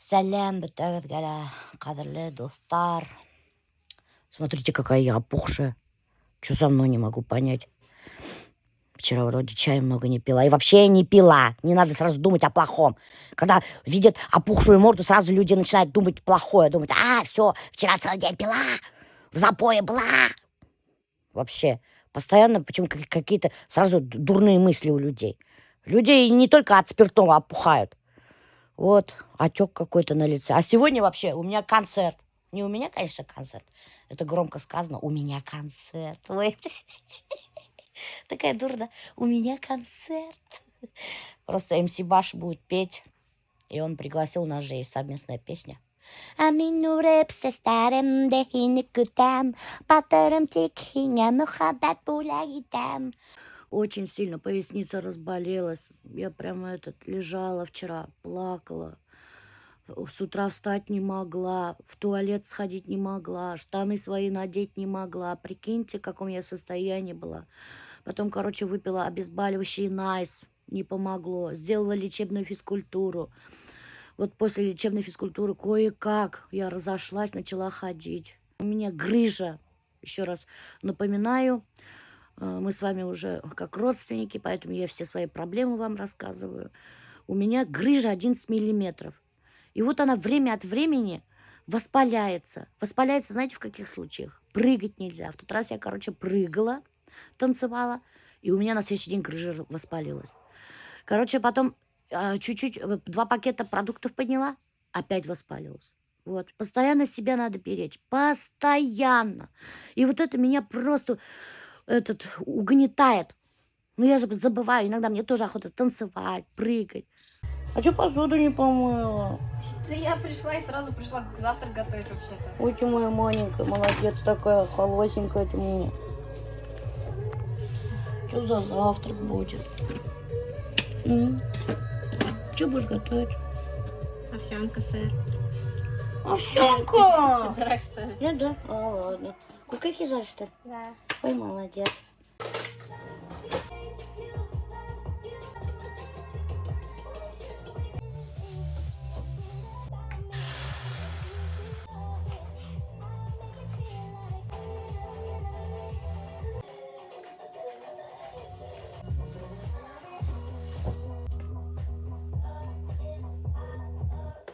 Сәлем бөтәгезгә, кадерле достар. Смотрите, какая я опухшая. Что со мной, не могу понять. Вчера вроде чая много не пила. И вообще я не пила. Не надо сразу думать о плохом. Когда видят опухшую морду, сразу люди начинают думать плохое. Думать, все, вчера целый день пила, в запое была. Вообще, постоянно почему какие-то сразу дурные мысли у людей. Люди не только от спиртного опухают. Вот, отек какой-то на лице. А сегодня вообще у меня концерт. Не у меня, конечно, концерт. Это громко сказано. У меня концерт. Ой, такая дура, да? У меня концерт. Просто МС Баш будет петь. И он пригласил, у нас же есть совместная песня. Очень сильно поясница разболелась. Я прямо лежала вчера, плакала. С утра встать не могла, в туалет сходить не могла, штаны свои надеть не могла. Прикиньте, в каком я состоянии была. Потом, выпила обезболивающий Найс, не помогло. Сделала лечебную физкультуру. Вот после лечебной физкультуры кое-как я разошлась, начала ходить. У меня грыжа, еще раз напоминаю, мы с вами уже как родственники, поэтому я все свои проблемы вам рассказываю. У меня грыжа 11 миллиметров. И вот она время от времени воспаляется. Воспаляется, знаете, в каких случаях? Прыгать нельзя. В тот раз я, прыгала, танцевала, и у меня на следующий день грыжа воспалилась. Потом чуть-чуть, 2 пакета продуктов подняла, опять воспалилась. Вот. Постоянно себя надо беречь. Постоянно. И вот это меня просто угнетает. Ну, я же забываю. Иногда мне тоже охота танцевать, прыгать. А что посуду не помыла? Да я пришла и сразу пришла завтрак готовить вообще-то. Ой, ты моя маленькая, молодец такая, холосенькая ты мне. Что за завтрак будет? Что будешь готовить? Овсянка, сыр. Овсянка! Дурак, что ли? Нет, да? Ладно. Кукайки жаришь, что ли? Да. Ой, молодец.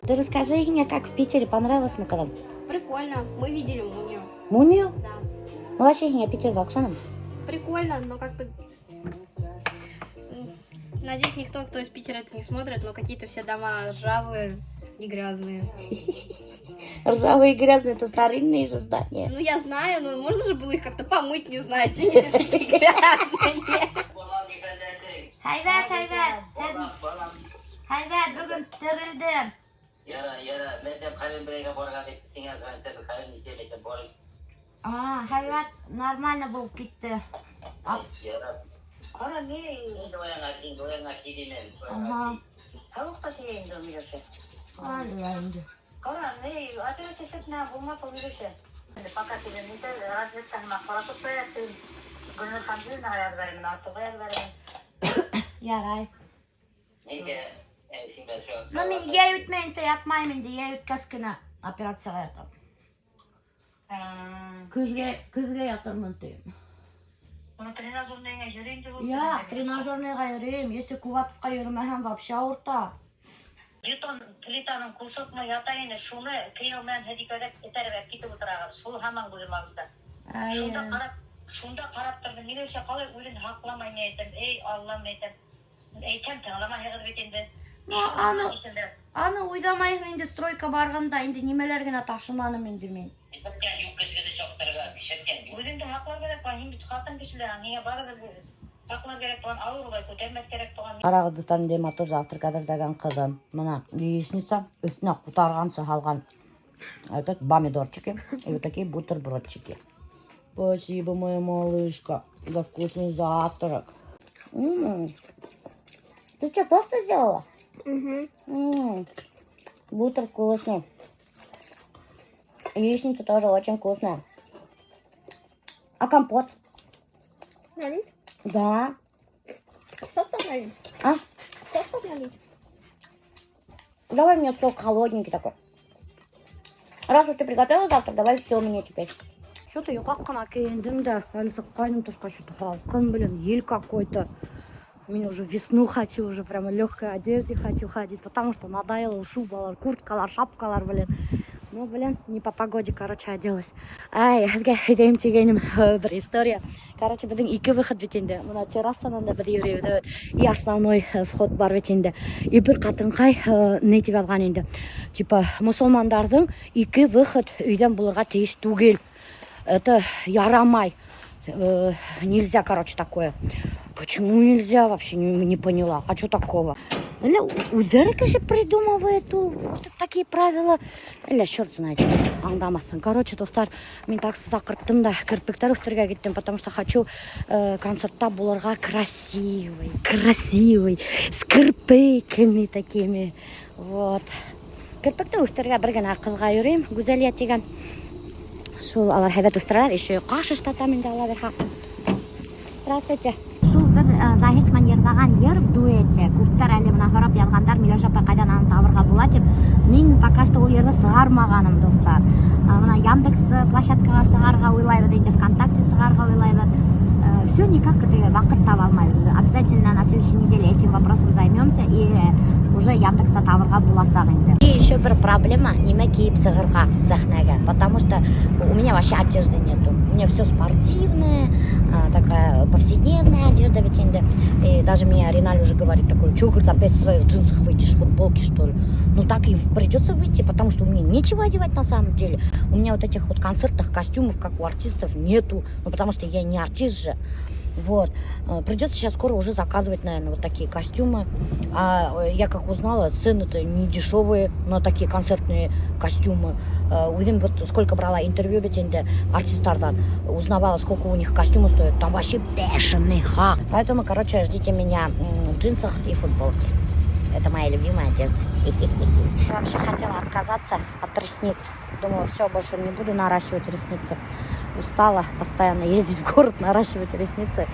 Ты расскажи мне, как в Питере понравилось мы когда? Прикольно. Мы видели мумию. Мумию? Да. Ну вообще я Питер Вакшаном. Прикольно, но как-то... Надеюсь, никто, кто из Питера это не смотрит, но какие-то все дома ржавые и грязные. Ржавые и грязные — это старинные же здания. Ну, я знаю, но можно же было их как-то помыть, не знаю, что они такие грязные. Hayvat, bugün dirildim. Yara, metem kalem bireyge borga dep sen yazman tabi kalem metem borga. Hayvat normalno bo'lib ketdi. Yara. Qara ne endi oyanga kidinen. Tavukka teyin domirse. Endi. Qara ne adres istepna bulma somirse. Fakat elinde razvetka nima qarasib qo'yapti. Gulnur hamdin ayar beraman, ortiq ayar beraman. Yaray. Nega? No men ye yutmayinsa yatmayman deya yutkazgina operatsiyaga yotaman. Kuzga yotaman deyman. Trenajyornega yuring deb. Ya, trenajyornega yurayim. Если Куватовga yurmasam вообще ауырта. Beton plitaning ko'rsatma yotayini shuni kiyovman hadikada ko'tarib ketib o'tiradi. Suv hamon o'zimizda. Shunda qarab turdim. Nega o'sha qalay o'zini haqlamayman aytdim. Ey Alloh aytdim. Aytgan tinglamay hozir endi. Аны ойламайсың инде стройка барганда инде немелер генә ташыманым инде мен. Үзеңдә хаклар керек бар, инде хатын кешеләр, нигә барыбер хаклар керек булган авырулай күтәрмәс керек булган. Карагыз тәндә мотор завтрак әзерләгән кызым. Менә яичница, өстенә кутаргансы салган. Этот помидорчики и вот такие бутербродчики. Спасибо, моя малышка, за вкусный завтрак. Ты что, тост сделала? Угу. Бутер вкусный. Яичница тоже очень вкусная. А компот? Налить? Да. Что там налить? А? Что там налить? Давай мне сок холодненький такой. Раз уж ты приготовил завтрак, давай все мне теперь. Что-то я как киіндім да, әлісі қайным тұшқа что-то халқын, блин, ел какой-то. Мне уже весну хочу, уже прямо легкой одежде хочу ходить, потому что надоело шубалар, курткалар, шапкалар, блин. Ну, блин, не по погоде, короче, оделась. Ай, дейм дегенім бір история. Короче, біздің екі выход бит енді. Мына террасадан да бір үйрейді. И основной вход бар бит енді. И бір қатынқай не деп алған енді. Типа, мұсылмандардың екі выход үйден бұларға тиіс түгел. Это ярамай. Нельзя, короче, такое. Почему нельзя, вообще не поняла. А что такого? Или ударка же придумывает вот такие правила. Или черт знает, аңдамасын. Короче, достар, мен так сақырттым да, кірпіктер үстірге кеттім, потому что хочу концертта бұларға красивый, с кірпіками такими. Вот. Кірпікті үстірге бір гана қызға үйрейм. Гүзәлия деген. Шул алар хәбәт үстірәләр, еще қашыштата мен де ала бер хақым. Здравствуйте. Шул біз Захит манердаған ер в дуэте. Күптер әлі мына хорап язғандар, Миләш апай қайдан аны табырға бола деп. Мен пока что ол ерді сығармағаным, достар. Мына Яндекс площадкаға сығарға ойлайбыз, енді ВКонтакте сығарға ойлайбыз. Все никак вақыт таба алмайбыз. Обязательно на следующей неделе этим вопросом займемся и уже Яндекста табырға боласақ енді. И еще бір проблема, неме киіп сығырға сахнеге, потому что у меня вообще одежды нету. У меня все спортивное, такая повседневная одежда ведь енді. И даже мне Риналь уже говорит такой: чё, говорит, опять в своих джинсах выйдешь, в футболке, что ли? Ну так и придется выйти, потому что у меня нечего одевать на самом деле. У меня вот этих вот концертных костюмов, как у артистов, нету. Ну потому что я не артист же. Вот. Придется сейчас скоро уже заказывать, наверное, вот такие костюмы. А я как узнала, цены-то не дешевые на такие концертные костюмы. Увидим, вот сколько брала интервью ведь артистардан, узнавала, сколько у них костюмы стоят. Там вообще бешеный хак. Поэтому, короче, ждите меня в джинсах и футболке. Это моя любимая одежда. Я вообще хотела отказаться от ресниц. Думала, все, больше не буду наращивать ресницы. Устала постоянно ездить в город, наращивать ресницы.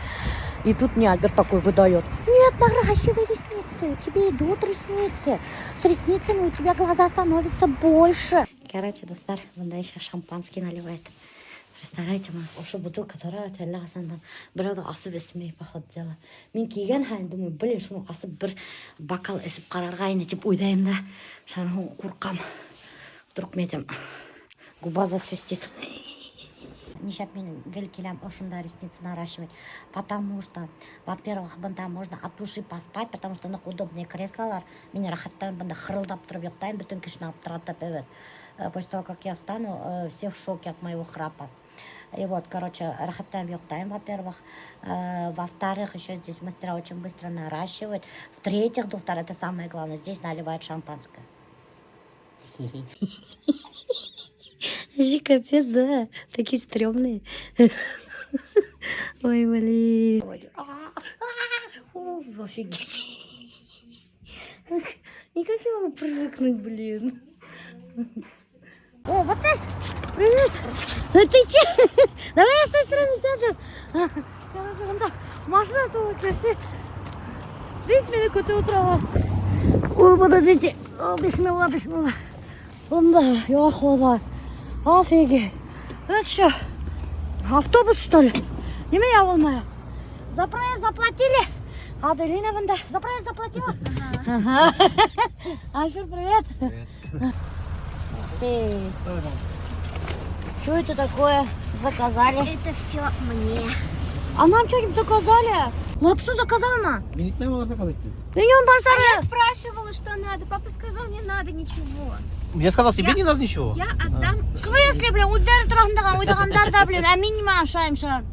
И тут мне Альберт такой выдает: нет, наращивай ресницы, тебе идут ресницы. С ресницами у тебя глаза становятся больше. Короче, достар, мында еще шампанский наливает. Представляете, ошо бутылка тұрады, әлі қасандан біреуді асып есмей, поход дела. Мен киген хайын, думаю, блин, шunu асып бір бокал есіп қарарғайын деп ойдайым да. Шарың қорқам. Вдруг мен там губа засвистит. Нишап мен гел келям ошында ресницы наращивать, потому что, во-первых, бында можно от души поспать, потому что удобные креслалар. Мен рахаттан бында хырылдап тұрып ұйықтайын, бүтін кешін алып тұрады деп. После того, как я встану, все в шоке от моего храпа. И вот, короче, рахаттан ұйықтайын, во-первых. Во-вторых, еще здесь мастера очень быстро наращивают. В-третьих, доктор, это самое главное, здесь наливают шампанское. Вообще капец, да, такие стрёмные. Ой, блин. Офигеть. Никак не могу привыкнуть, блин. О, вот это! Привет! Ну ты че? Давай я с той стороны сяду. Короче, вон так. Машина тоже красивая. Здесь меня коты утрала. Ой, подождите. О, бисмилла, бисмилла. Вон да, я охола. Офигеть. Это что, автобус, что ли? Не меня волнует. За проезд заплатили? Аделина, вон да. За проезд заплатила? Ага. Альфер, привет. Привет. Ты. Что это такое заказали? Это все мне. А нам что-нибудь заказали? Лапшу заказала на? Я спрашивала, что надо. Папа сказал, не надо ничего. Я сказал, себе не надо ничего. Я отдам. В смысле, блин, удар тұрағындаған ойдағандарда, блин, а мен неме ашайым шығар?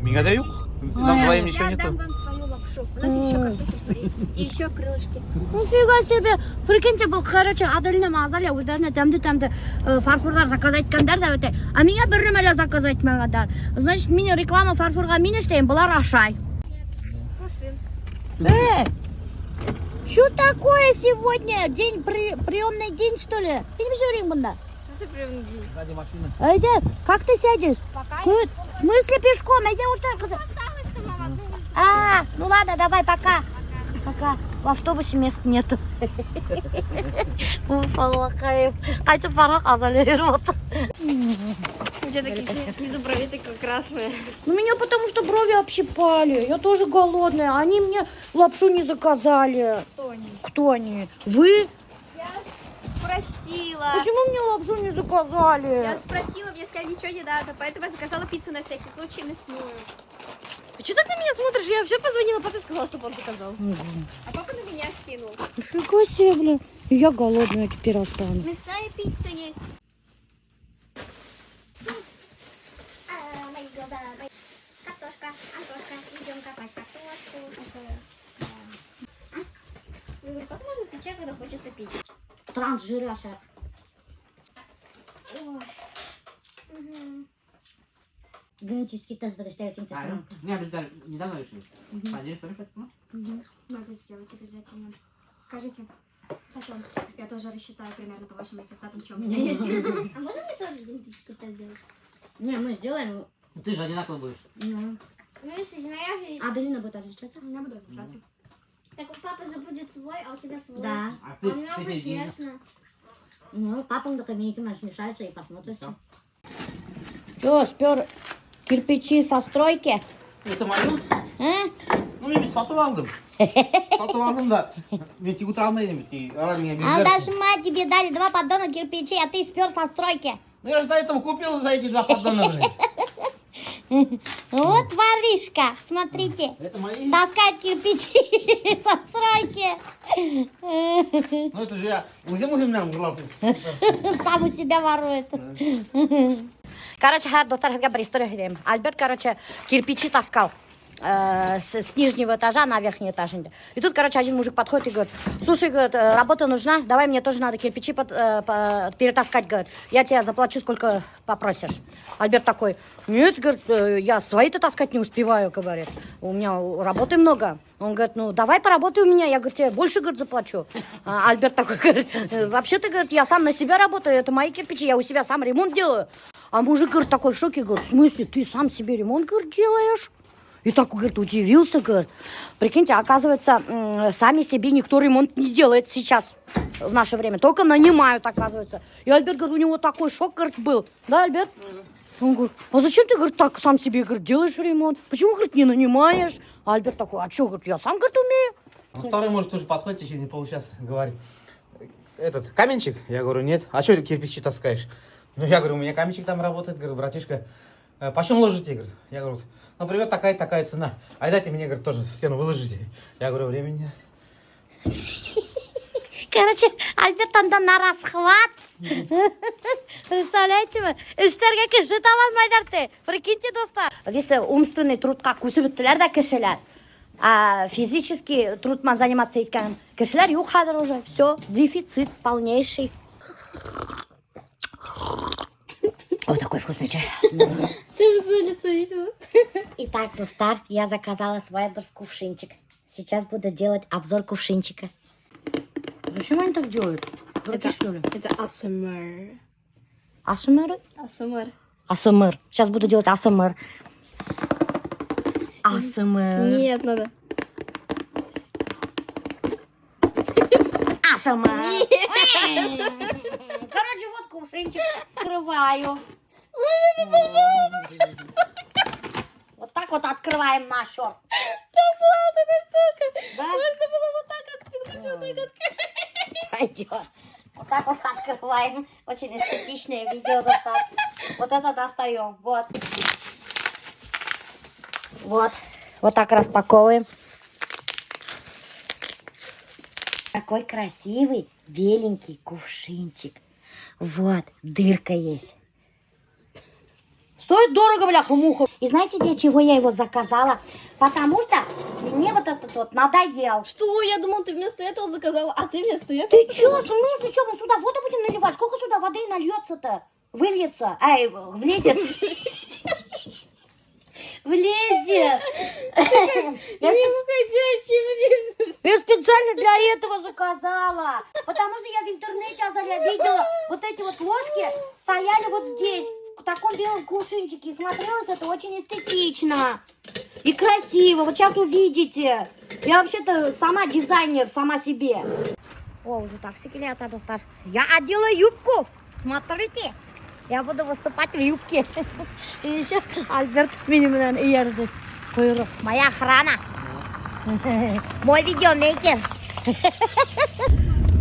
Меня дают. Нам двоим ничего Я нету. отдам вам свою лапшу. У нас еще картофель фри. И еще крылышки. Нифига себе. Прикиньте, был, короче, Аделина мағазалия өздеріне тәмді фарфурлар заказать кәндар да өте. А меня бір ремелі заказать мәғадар. Значит, мен реклама фарфурға мен іштейін, бұлар ашай. Кушаем. Что такое сегодня? День, приемный день, что ли? Ты не все время бunda? Приемный день. Ради машины. Айда, как ты сядешь? Пока В смысле пешком? Айда вот так. осталось-то, мама. Ну ладно, давай, пока. Пока. В автобусе мест нету. Қайтып бара қазір вот. У тебя такие снизу брови такие красные. Ну меня потому что брови общипали. Я тоже голодная. Они мне лапшу не заказали. Кто они? Кто они? Вы? Я спросила. Почему мне лапшу не заказали? Я спросила, мне сказали, ничего не надо, поэтому я заказала пиццу на всякий случай мясную. Что ты на меня смотришь? Я вообще позвонила, папа сказал, чтобы он заказал. А папа на меня скинул. Нифига себе, блин. И я голодная теперь останусь. Мясная пицца есть. Картошка, Антошка, идем копать картошку. Я говорю, как можно пить чай, когда хочется пить? Трансжираша. Генетический тест буду ставить им тестом. Не, недавно решили. Поделишь, поэтому? Надо сделать обязательно. Скажите, потом, я тоже рассчитаю примерно по вашим результатам, что у меня есть. А можно мне тоже генетический тест сделать? Не, мы сделаем. Ты же одинаково будешь. Ну. Ну, если я же... А Белина будет отличаться? У меня буду держаться. Так у папы же будет свой, а у тебя свой. Да. А А ты, у меня ты будет сидишь. смешно. Ну, папа до кабинета наш смешается и посмотрит. Всё. Что, спер кирпичи со стройки? Это мое? А? Ну, мен сатып алдым. Сатып алдым да. Мен тегута алмаймын. Алар меня бердер. Алдашма, тебе дали 2 поддона кирпичей, а ты спер со стройки. Ну, я же до этого купил за эти 2 поддона. Вот воришка, смотрите. Это мои. Таскает кирпичи со стройки. Ну, это же я өзім ұрлап. Сам у себя ворует. Короче, достар, я бір историю говорим. Альберт, короче, кирпичи таскал с нижнего этажа на верхний этаж. И тут, короче, один мужик подходит и говорит: слушай, говорит, работа нужна, давай, мне тоже надо кирпичи перетаскать, говорит. Я тебе заплачу, сколько попросишь. Альберт такой: нет, говорит, я свои-то таскать не успеваю, говорит. У меня работы много. Он говорит: ну, давай поработай у меня, я, говорит, тебе больше, говорит, заплачу. А Альберт такой говорит: вообще-то, говорит, я сам на себя работаю, это мои кирпичи, я у себя сам ремонт делаю. А мужик, говорит, такой в шоке, говорит: в смысле, ты сам себе ремонт, говорит, делаешь? И так, говорит, удивился, говорит. Прикиньте, оказывается, сами себе никто ремонт не делает сейчас, в наше время. Только нанимают, оказывается. И Альберт, говорит, у него такой шок, говорит, был. Да, Альберт? Он говорит: а зачем ты, говорит, так сам себе, говорит, делаешь ремонт? Почему, говорит, не нанимаешь? А Альберт такой: а что, говорит, я сам, говорит, умею. А второй, может, тоже подходит, еще не получаса говорит: этот, каменчик? Я говорю: нет. А что ты кирпичи таскаешь? Ну, я говорю: у меня каменчик там работает. Говорю: братишка, почем ложите? Говорю. Я говорю: например, такая цена. А дайте мне, говорит, тоже в стену выложите. Я говорю: времени нет. Короче, Альберт анда на расхват. Представляете вы? Іштерге кіші табалмайдар. Прикиньте, достар. Весь умственный труд как үсібіттілер да кішілер. А физический трудмен заниматься еткен кішілер юк хадыр уже. Все, дефицит полнейший. Вот такой вкусный чай. Ты все лицо видела? Итак, достар, я заказала свой кувшинчик. Сейчас буду делать обзор кувшинчика. Зачем они так делают? Дураки, что ли? Это АСМР. АСМР? АСМР. АСМР. Сейчас буду делать АСМР. АСМР. Нет, надо. АСМР. Короче, вот кувшинчик. Открываю. Вот так вот открываем наш шорт. Эта штука. Да? Можно было вот так открыть. Пойдет. Вот так вот открываем. Очень эстетичное видео. Вот так. Вот это достаем. Вот. Вот. Вот так распаковываем. Такой красивый, беленький кувшинчик. Вот, дырка есть. Стоит дорого, бляха-муха. И знаете, для чего я его заказала? Потому что мне вот этот вот надоел. Что? Я думал, ты вместо этого заказала, а ты вместо этого? Ты чё, в смысле, что мы сюда воду будем наливать? Сколько сюда воды нальется-то? Выльется? Ай, влезет. Влезет. Я специально для этого заказала. Потому что я в интернете, Азаря, видела вот эти вот ложки стояли вот здесь, в таком белом кувшинчике. И смотрелось это очень эстетично. И красиво. Вот сейчас увидите. Я вообще-то сама дизайнер, сама себе. О, уже такси келеді, достар. Я одела юбку. Смотрите. Я буду выступать в юбке. И еще Альберт меня ерді. Құйрық. Моя охрана. Мой видеомейкер.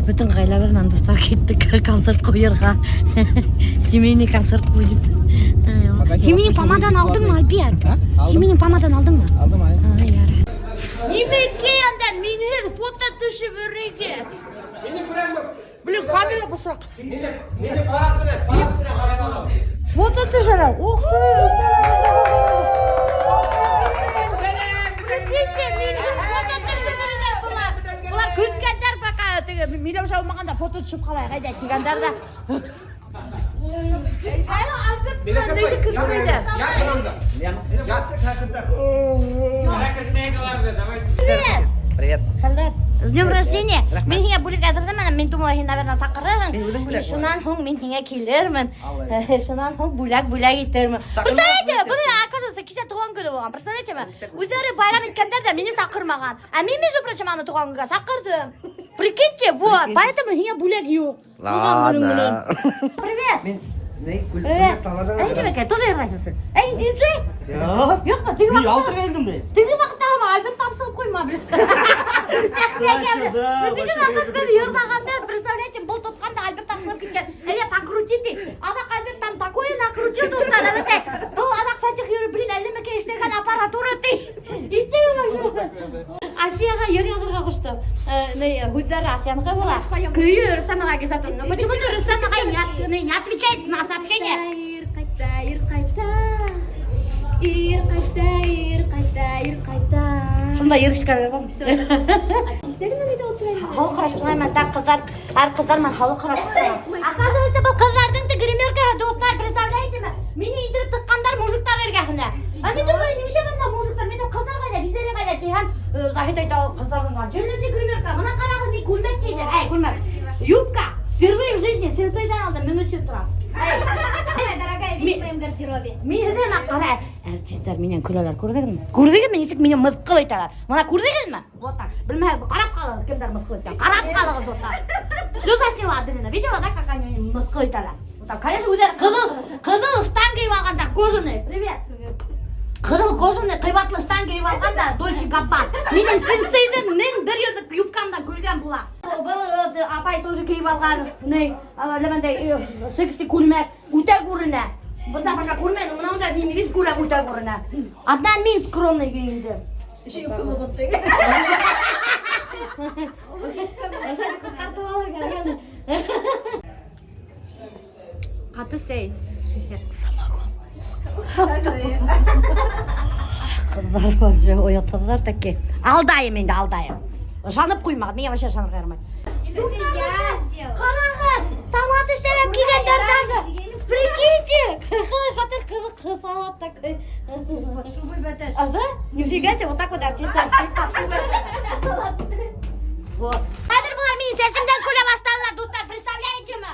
Bütün ғайлабыз мен достар кеттік концерт қойырға. Семейный концерт будет. Химinin помадан алдың ма, Альбер? Химinin помадан алдың ма? Aldım ay. Немеке анда мені фото түсіп өрейге. Блин, камера бұсырақ. Фото түсірі. Бұлар күткендер бақа. Милеу жаумағанда фото түсіп қалай қайда тигандар да. Привет. С днем рождения. Мен хиңе бүлік әзірдім, мен думала хин, наверное, сақырығын. Шынан хоң мен хиңе келермін. Шынан хоң бүләк етермін. Представляете, бұны, оказывается, кесе туған күні болған. Представляете ме? Өздері байрам еткендер де мені сақырмаған. А мен, между прочим, аны туған күнге сақырдым. Прикиньте, вот, поэтому хиңе бүләк yok. Ладно. Привет. Ne? Привет. Эй, тебе тоже ердайсың? Эй, диджей? Yok mu? Тегі вақытта geldim be. Тегі вақытта ма? Альбом тапсырып қойма, блин. Тегі вақытта ердағанда, представляете, бұл тұтқанда альбом тапсырып кеткен. Әле покрутите. Адақ альбом там такое накрутил, достар, әбәтәй. Бұл адақ Фатих ері, блин, әлемеке іштеген аппаратура тей. Истегі башы. Асияға ер ядырға құшты. Гүлдері Асияныға бола. Күйі Рустамаға кезатын. Но почему-то Рустамаға не отвечает на сообщение. Ир қайта. Сонда ерішкер бар ма? Халық қарашып қылаймен, так қыздар, әр қыздармен халық қарашып қылаймен. Оказывается, бұл қыздардың да гримеркаға достар, представляете ме? Мені идіріп тұққандар мужиктар ергәхіне. А мен думаю, немеше банда мужиктар, мен қыздар қайда, дизелі қайда, кейхан Захит айта қыздарғанға. Жөнінде гримерка, мына қарағы не күлмек дейді. Әй, күлмек. Юбка. Впервые в жизни сенсойдан алдым, мен өсіп тұрам. Дорогая, вещь в моем гардеробе. Мен едем аққалай. Әртістер менен күлелер, көрдіңіз ме? Көрдіңіз ме? Есік менен мызқыл айталар. Мына көрдіңіз ме? Вот так. Білмәй, қарап қалығы, кімдер мызқыл айталар. Қарап қалығы, достар. Все засняла адынына. Видела, да, как они мызқыл айталар? Вот так. Конечно, өздері қызыл штан киіп алғандар, кожаный. Привет. Қызыл кожаный, қибатлы штан киіп алғандар, Дольче Габбана. Менен сенсейдің мен бір ердік юбкамдан көрген бұла. Бұл апай тоже киіп алған, секси күлмек, өте көріне. Бұнда бақа көрмені, мұнда мен весь көрек өте көріне. Одна мен скромный кейіндім. Еще юбка болып отты. Қаты сей. Шефер. Самогон. Қыздар вообще оятадылар таки. Алдайым енді, алдайым. Жанып қоймаған, мен вообще жанып қайырмай. Қарағы, салат іштемем келгендер даже. Прикиньте, қалай жатыр қызық салат такой. Шубой бәтәш. А да? Нифига себе, вот так вот артистер. Вот. Қазір бұлар менің сәсімден көре башталылар, достар, представляете ме?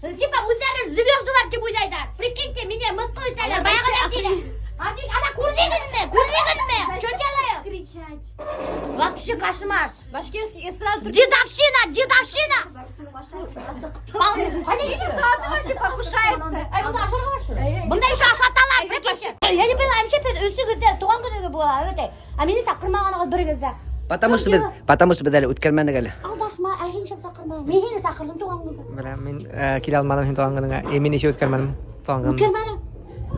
Типа өздері звездалар деп ойлайды. Прикиньте, мене мысқыл етәлер, баяғыдан келе. Ана көрдіңіз ме? Что делаю? Кричать. Вообще кошмар. Башкирский эстрада. Дедовщина! Видишь, сразу вообще покушается. Бұнда ашырға что ли? Бұнда еще ашаталар, прикиньте. Я не поняла, әмше өсі күнде, туған күнігі бола, өте. А мені сақырмағанығы бір кезде. Потому что біз әлі өткермәдік әлі. Алдашма, әйін шап сақырма. Мен хені сақырдым туған күнігі. Мен келе алмадым сен туған күніңе. Мен еше өткермәдім туған күнім. Өткермәдім.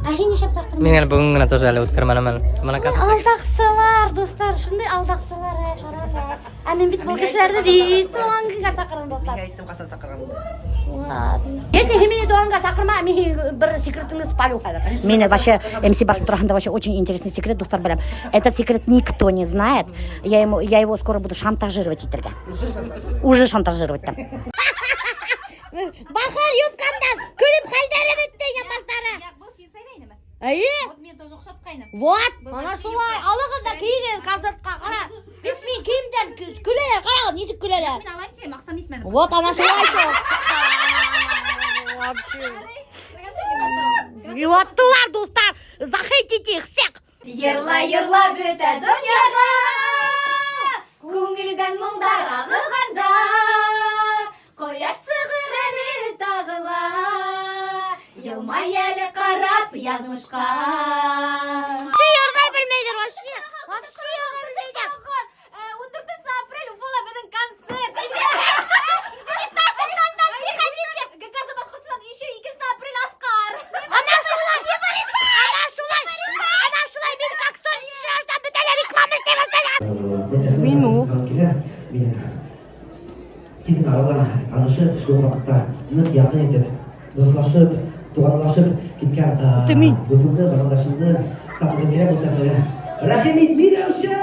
Әйін шап сақырма. Мен әлі бүгін ғана тоже әлі өткермәдім әлі. Алдақсылар, достар, шындай алдақсылар, қарап. А мен бит бұл кішілерді дейіз туған күнге сақырдым, достар. Айттым қасан сақырғанымды. Ладно. Если мені туғанға сақырма, мен бір секретіңді спалю қазір. Мені вообще, МС Башым тұрғанда вообще очень интересный секрет, достар, білем. Этот секрет никто не знает. Я его скоро буду шантажировать иттерге. Уже шантажировать там. Бахар юбкамдан күліп қалдары бітті, ямастары. Бұл сен сайлайны ма? Әйе? Вот мен тоже ұқсап қайным. Вот, ана солай, алығызда кейген қазіртқа қара. Бесмен киімден күлелер, қайғы, несік күлелер. Мен алайын сен, мақсам етмәдім. Вот, ана солай сол. Юаттылар, достар, захейтите их всех. Йырла бөтә дөньяда, күңелдән моңдар агылганда, кояш сыгыр әле тагыла, елмай әле карап язмышка. Йырдай белмәйдер вообще. Вообще белмәйдер. 14 апреля Уфала безнең концерт. Газа Башкортстан еще 2 апреля Оскар. Ана шулай. Мин как соңгы бөтәләр реклама эшләй башлады. Мину. Тегін аралар танышып, сол вақытта нык якын етіп, досташып, туғанлашып кеткен досымды, замандашымды сақтап керек болса, рахмет, Миләүшә!